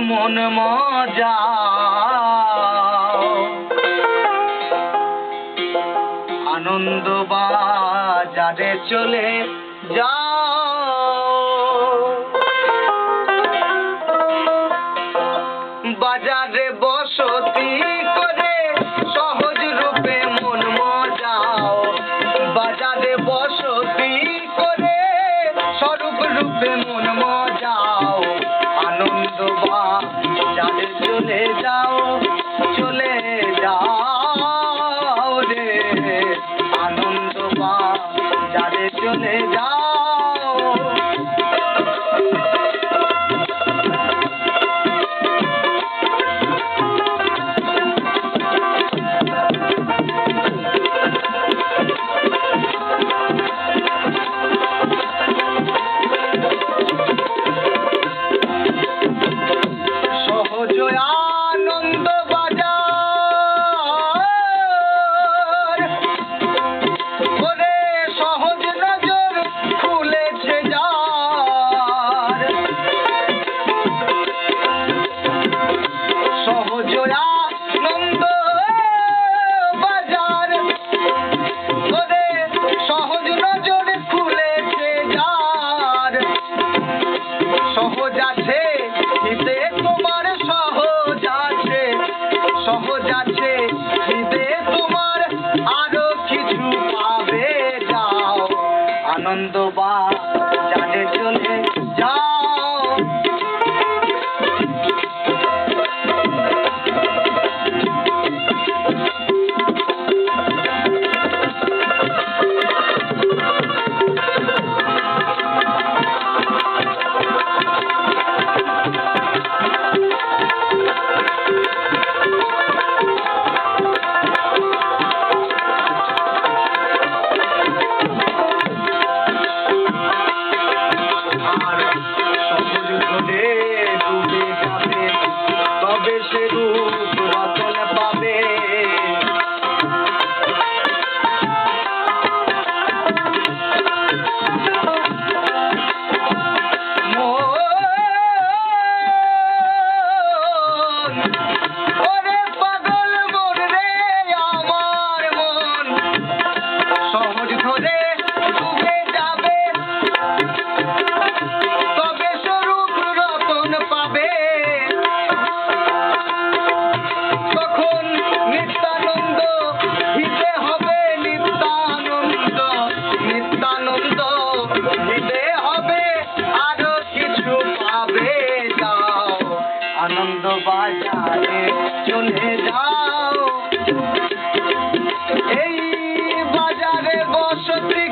মন মজা আনন্দ বাজারে চলে যাও বাজারে বসতি করে সহজ রূপে মন মজাও বাজারে বসতি করে স্বরূপ রূপে মন মজাও আনন্দ বাজারে চলে যাও রে আনন্দ বাজারে চলে যাও আনন্দ বাজার ওরে সহজ নজর খুলেছে যার সহজ আনন্দ বাজার ওরে সহজ নজর খুলেছে যার সহজ আছে হিতে তোমার সহজ আছে হিতে তোমার আরো কিছু পাবে যাও আনন্দ বাজারে চলে যাও তবে সে রূপ রতন পাবে ওরে পাগল মন রে আমার মন সহজ ধরে ডুবে যাবে তবে স্বরূপ রতন পাবে তখন নিত্যানন্দ হিতে হবে নিত্যানন্দ হিতে হবে আরো কিছু পাবে যাও আনন্দ বাজারে চলে যাও এই বাজারে বসতি